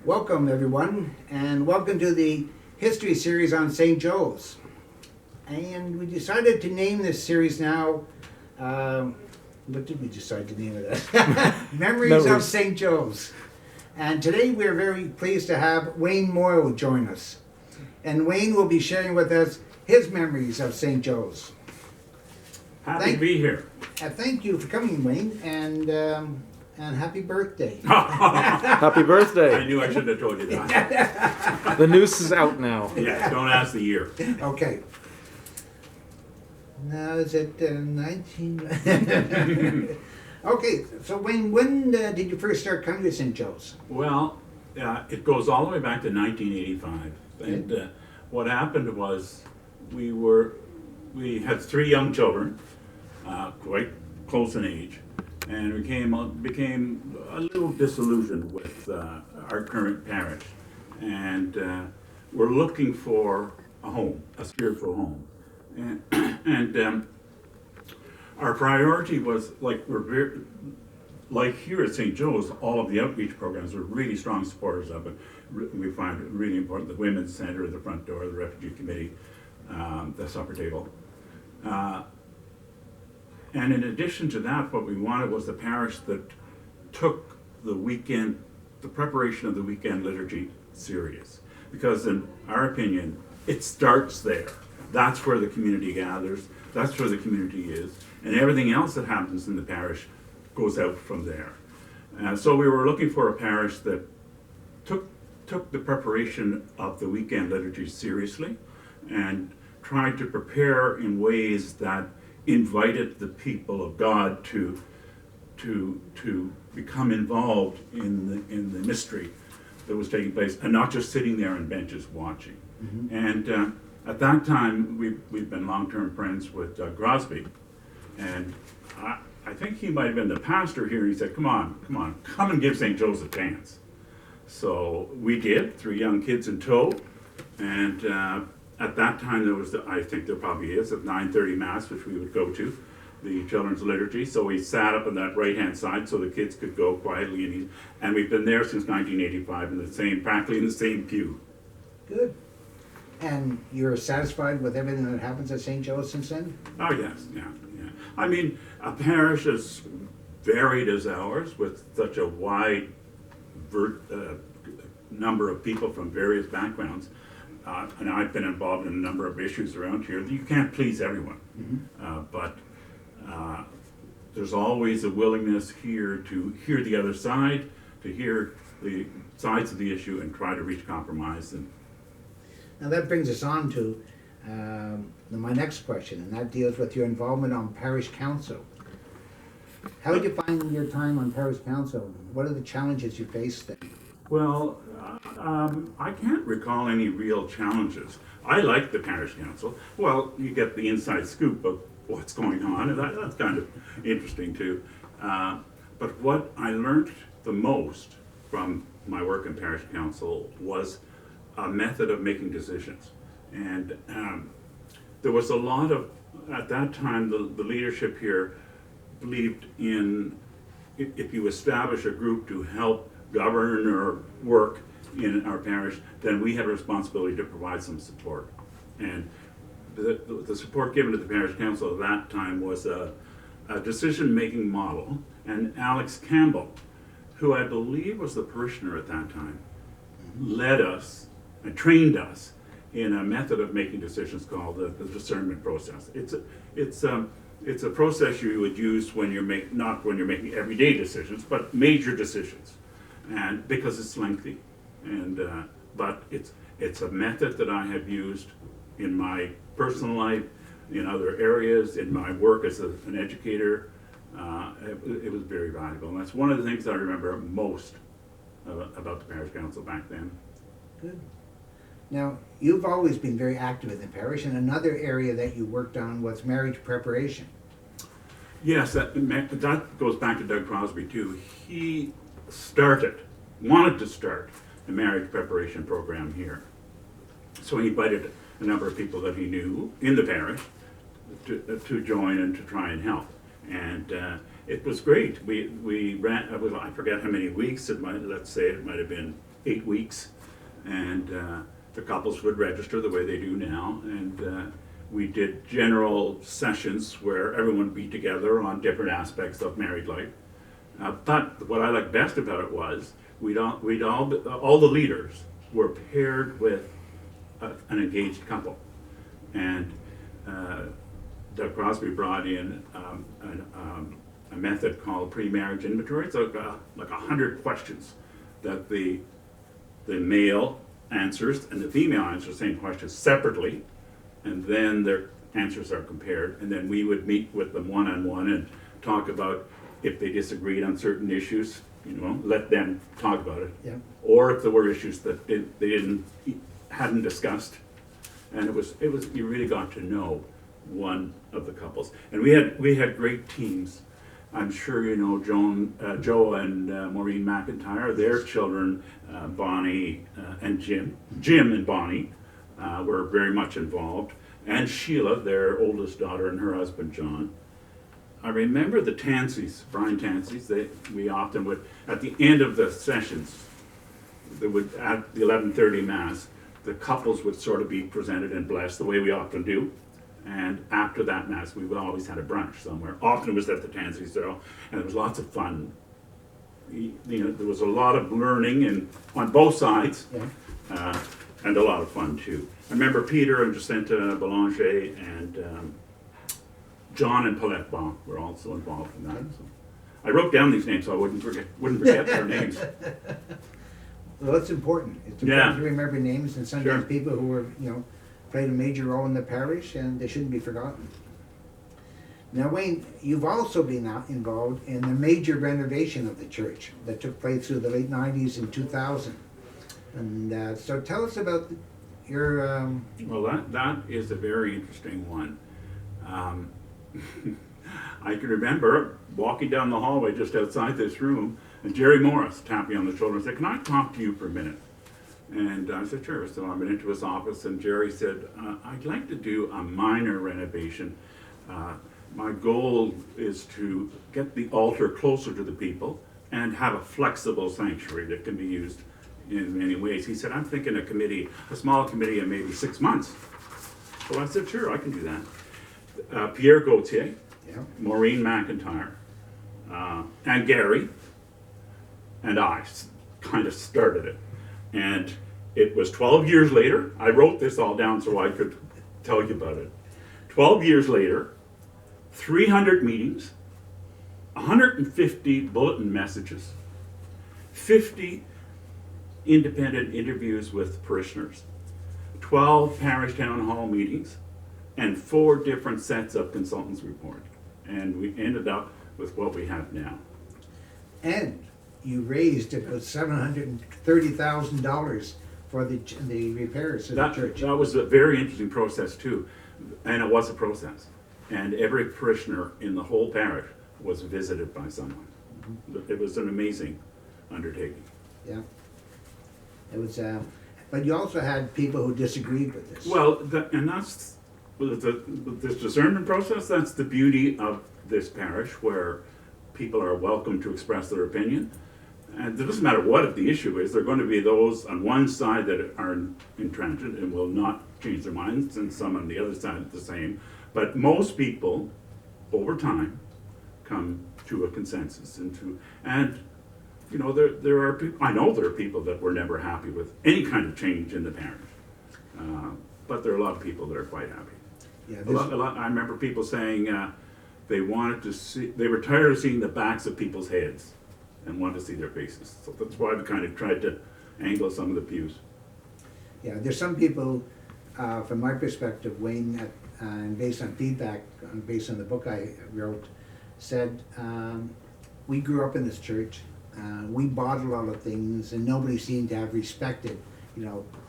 Welcome, everyone, and welcome to the history series on St. Joe's. And we decided to name this series now, what did we decide to name it as? Memories of St. Joe's. And today we're very pleased to have Wayne Moyle join us. And Wayne will be sharing with us his memories of St. Joe's. Happy to be here. Thank you for coming, Wayne, and happy birthday. Happy birthday. I knew I shouldn't have told you that. The noose is out now. Yeah, don't ask the year. Okay. Now is it 19? Okay, so Wayne, when did you first start coming to St. Joe's? Well, it goes all the way back to 1985. And what happened was we had three young children, quite close in age, and we became a little disillusioned with our current parish. And we're looking for a home, a spiritual home. And our priority was, like here at St. Joe's, all of the outreach programs were really strong supporters of it. We find it really important, the Women's Center, the front door, the Refugee Committee, the supper table. And in addition to that, what we wanted was the parish that took the preparation of the weekend liturgy serious. Because in our opinion, it starts there. That's where the community gathers, that's where the community is, and everything else that happens in the parish goes out from there. So we were looking for a parish that took the preparation of the weekend liturgy seriously and tried to prepare in ways that invited the people of God to become involved in the mystery that was taking place, and not just sitting there on benches watching. Mm-hmm. And at that time, we've been long-term friends with Doug Crosby, and I think he might have been the pastor here. He said, come and give St. Joe's a chance. So we did, 3 young kids in tow, and at that time there was, I think there probably is, at 9:30 Mass, which we would go to, the children's liturgy. So we sat up on that right-hand side so the kids could go quietly, and we've been there since 1985 practically in the same pew. Good. And you're satisfied with everything that happens at St. Joe's since then? Oh yes, yeah. I mean, a parish as varied as ours, with such a wide number of people from various backgrounds, and I've been involved in a number of issues around here. You can't please everyone, mm-hmm. But there's always a willingness here to hear the other side, to hear the sides of the issue and try to reach compromise. And now that brings us on to my next question, and that deals with your involvement on parish council. How did you find your time on parish council? What are the challenges you faced then? Well, I can't recall any real challenges. I like the parish council. Well, you get the inside scoop of what's going on, and that's kind of interesting too. But what I learned the most from my work in parish council was a method of making decisions. And there was a lot of, at that time, the leadership here believed in, if you establish a group to help govern or work in our parish, then we have a responsibility to provide some support. And the support given to the parish council at that time was a decision-making model. And Alex Campbell, who I believe was the parishioner at that time, led us and trained us in a method of making decisions called the Discernment Process. It's a process you would use when not when you're making everyday decisions, but major decisions, and because it's lengthy, and but it's a method that I have used in my personal life, in other areas, in my work as an educator. It was very valuable, and that's one of the things I remember most about the parish council back then. Good. Now, you've always been very active in the parish, and another area that you worked on was marriage preparation. Yes, that goes back to Doug Crosby too. He wanted to start a marriage preparation program here. So he invited a number of people that he knew in the parish to join and to try and help. And it was great. We ran, I forget how many weeks, let's say it might have been 8 weeks, and the couples would register the way they do now, and we did general sessions where everyone would be together on different aspects of married life. But what I liked best about it was all the leaders were paired with an engaged couple, and Doug Crosby brought in a method called pre-marriage inventory. It's like 100 questions that the male answers and the female answers the same questions separately, and then their answers are compared, and then we would meet with them one-on-one and talk about if they disagreed on certain issues, let them talk about it. Yeah. Or if there were issues that they hadn't discussed, and it was you really got to know one of the couples, and we had great teams. I'm sure you know Joe and Maureen McIntyre. Their children, Bonnie and Jim and Bonnie, were very much involved, and Sheila, their oldest daughter, and her husband John. I remember the Tansies, Brian Tansies. We often would, at the end of the sessions, at the 11:30 Mass, the couples would sort of be presented and blessed the way we often do. And after that Mass, we would always had a brunch somewhere. Often it was at the Tansies, though, and it was lots of fun. There was a lot of learning on both sides, and a lot of fun too. I remember Peter and Jacinta Belanger and John and Paulette Baum were also involved in that. So I wrote down these names so I wouldn't forget their names. Well, it's important. It's important to remember names, and sometimes people who were, played a major role in the parish, and they shouldn't be forgotten. Now, Wayne, you've also been involved in the major renovation of the church that took place through the late 90s and 2000. And so tell us about your... Well, that is a very interesting one. I can remember walking down the hallway just outside this room, and Jerry Morris tapped me on the shoulder and said, "Can I talk to you for a minute?" And I said, "Sure." So I went into his office, and Jerry said, "I'd like to do a minor renovation. My goal is to get the altar closer to the people and have a flexible sanctuary that can be used in many ways." He said, "I'm thinking a small committee of maybe 6 months." So I said, "Sure, I can do that." Pierre Gauthier, Maureen McIntyre, and Gary, and I kind of started it. And it was 12 years later. I wrote this all down so I could tell you about it. 12 years later, 300 meetings, 150 bulletin messages, 50 independent interviews with parishioners, 12 parish town hall meetings, and 4 different sets of consultants' report. And we ended up with what we have now. And you raised about $730,000 for the repairs of the church. That was a very interesting process too. And it was a process. And every parishioner in the whole parish was visited by someone. Mm-hmm. It was an amazing undertaking. Yeah. It was, but you also had people who disagreed with this. Well, and that's with this discernment process. That's the beauty of this parish, where people are welcome to express their opinion. And it doesn't matter what the issue is. There are going to be those on one side that are intransigent and will not change their minds, and some on the other side the same. But most people, over time, come to a consensus and there are people. I know there are people that were never happy with any kind of change in the parish, but there are a lot of people that are quite happy. Yeah, a lot. I remember people saying they wanted to see. They were tired of seeing the backs of people's heads and wanted to see their faces. So that's why we kind of tried to angle some of the pews. Yeah, there's some people, from my perspective, Wayne, and based on feedback, based on the book I wrote, said, we grew up in this church, we bought a lot of things, and nobody seemed to have respected,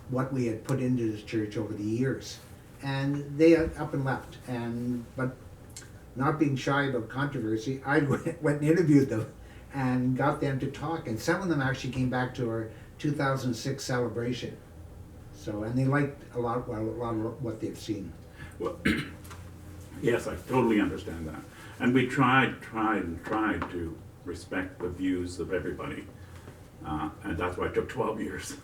what we had put into this church over the years. And they up and left. But not being shy about controversy, I went and interviewed them and got them to talk. And some of them actually came back to our 2006 celebration. So, and they liked a lot of what they've seen. Well, yes, I totally understand that. And we tried to respect the views of everybody. And that's why it took 12 years.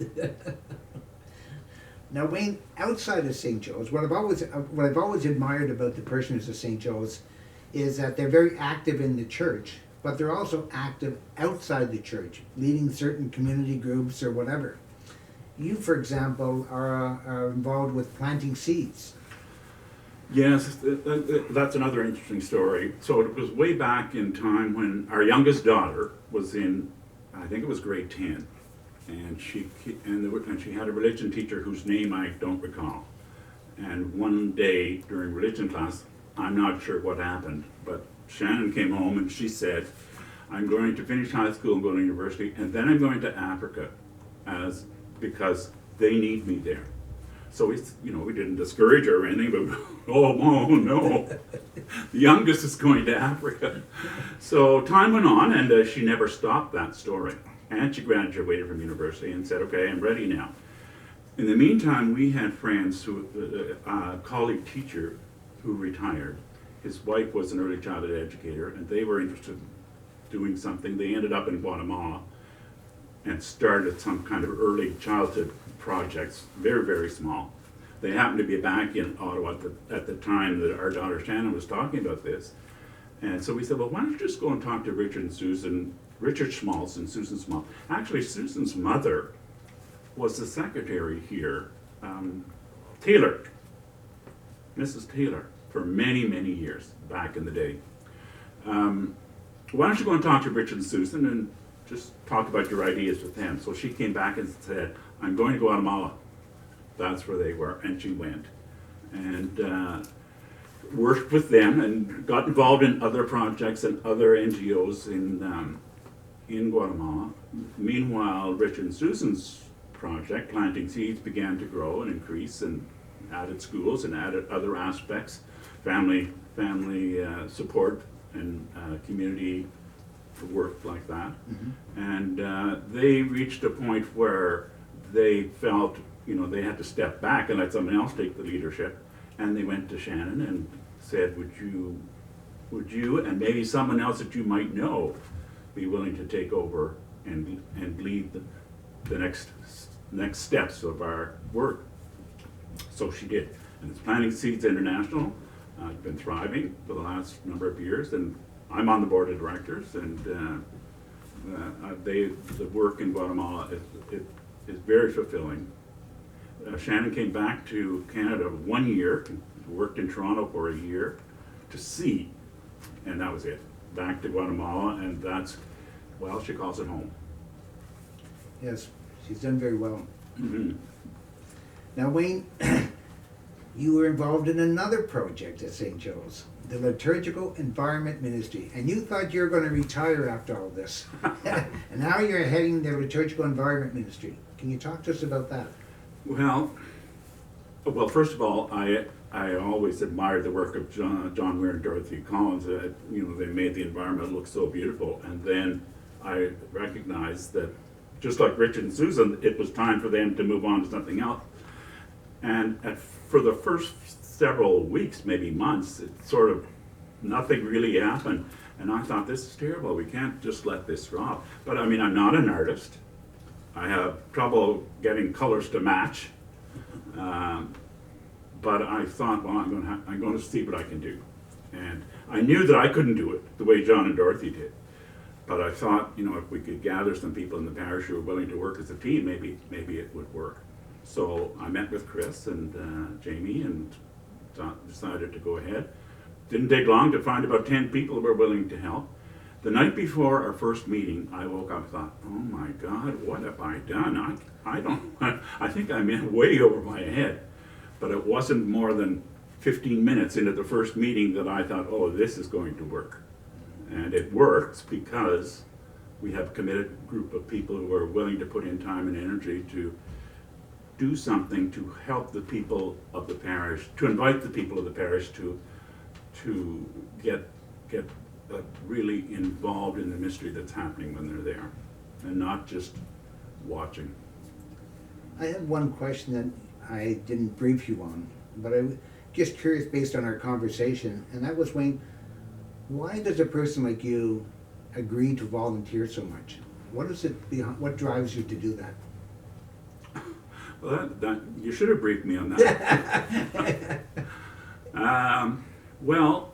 Now, Wayne, outside of St. Joe's, what I've always admired about the parishioners of St. Joe's is that they're very active in the church, but they're also active outside the church, leading certain community groups or whatever. You, for example, are involved with planting seeds. Yes, that's another interesting story. So it was way back in time when our youngest daughter was in, I think it was grade 10, and she had a religion teacher whose name I don't recall. And one day during religion class, I'm not sure what happened, but Shannon came home and she said, "I'm going to finish high school and go to university, and then I'm going to Africa, because they need me there." So we didn't discourage her or anything, but oh no, the youngest is going to Africa. So time went on, and she never stopped that story. And she graduated from university and said, "Okay, I'm ready now." In the meantime, we had friends a colleague teacher who retired. His wife was an early childhood educator, and they were interested in doing something. They ended up in Guatemala and started some kind of early childhood projects, very, very small. They happened to be back in Ottawa at the time that our daughter Shannon was talking about this. And so we said, well, why don't you just go and talk to Richard Schmaltz and Susan Schmaltz. Actually, Susan's mother was the secretary here, Taylor, Mrs. Taylor, for many, many years back in the day. Why don't you go and talk to Richard and Susan and just talk about your ideas with them? So she came back and said, "I'm going to Guatemala." That's where they were, and she went. And worked with them and got involved in other projects and other NGOs in Guatemala. Meanwhile, Richard and Susan's project, Planting Seeds, began to grow and increase and added schools and added other aspects, family support and community work like that. Mm-hmm. And they reached a point where they felt, they had to step back and let someone else take the leadership. And they went to Shannon and said, would you and maybe someone else that you might know be willing to take over and lead the next steps of our work? So she did. And it's Planting Seeds International. It's been thriving for the last number of years, and I'm on the board of directors, and the work in Guatemala is very fulfilling. Shannon came back to Canada 1 year, worked in Toronto for a year to see, and that was it. Back to Guatemala, and that's, well, she calls it home. Yes, she's done very well. Mm-hmm. Now, Wayne, you were involved in another project at St. Joe's, the Liturgical Environment Ministry, and you thought you were going to retire after all this. And now you're heading the Liturgical Environment Ministry. Can you talk to us about that? Well, first of all, I always admired the work of John Weir and Dorothy Collins. They made the environment look so beautiful. And then I recognized that, just like Richard and Susan, it was time for them to move on to something else. And for the first several weeks, maybe months, nothing really happened. And I thought, this is terrible. We can't just let this drop. But I mean, I'm not an artist. I have trouble getting colors to match. But I thought, well, I'm going to see what I can do. And I knew that I couldn't do it the way John and Dorothy did. But I thought, if we could gather some people in the parish who were willing to work as a team, maybe it would work. So I met with Chris and Jamie and decided to go ahead. Didn't take long to find about 10 people who were willing to help. The night before our first meeting, I woke up and thought, oh my God, what have I done? I think I'm in way over my head. But it wasn't more than 15 minutes into the first meeting that I thought, oh, this is going to work. And it works because we have a committed group of people who are willing to put in time and energy to do something to help the people of the parish, to invite the people of the parish to get really involved in the mystery that's happening when they're there, and not just watching. I have one question that I didn't brief you on, but I'm just curious based on our conversation, and that was, Wayne, why does a person like you agree to volunteer so much? What is it behind, what drives you to do that? Well, that you should have briefed me on that. Well,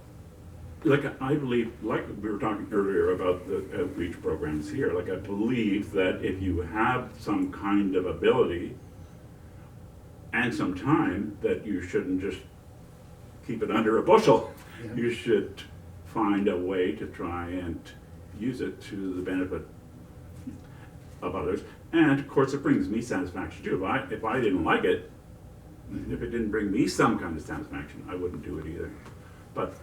like I believe, like we were talking earlier about the outreach programs here, like I believe that if you have some kind of ability and some time, that you shouldn't just keep it under a bushel. Yeah. You should find a way to try and use it to the benefit of others. And of course, it brings me satisfaction too. If I didn't like it, if it didn't bring me some kind of satisfaction, I wouldn't do it either. But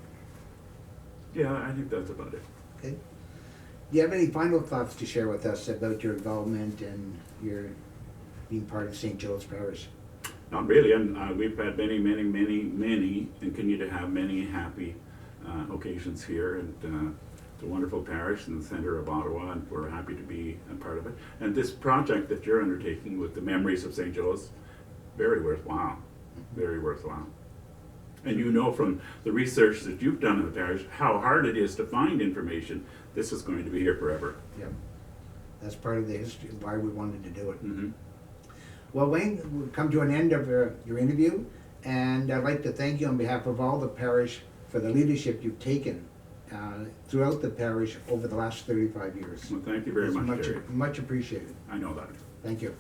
yeah, I think that's about it. Okay. Do you have any final thoughts to share with us about your involvement and your being part of St. Joe's Parish? Not really, and we've had many, and continue to have many happy occasions here, and it's a wonderful parish in the center of Ottawa, and we're happy to be a part of it. And this project that you're undertaking with the memories of St. Joe's, very worthwhile, very worthwhile. And you know from the research that you've done in the parish how hard it is to find information. This is going to be here forever. Yeah. That's part of the history of why we wanted to do it. Mm-hmm. Well, Wayne, we've come to an end of your interview, and I'd like to thank you on behalf of all the parish for the leadership you've taken throughout the parish over the last 35 years. Well, thank you very It's much, Jerry. much appreciated. I know that. Thank you.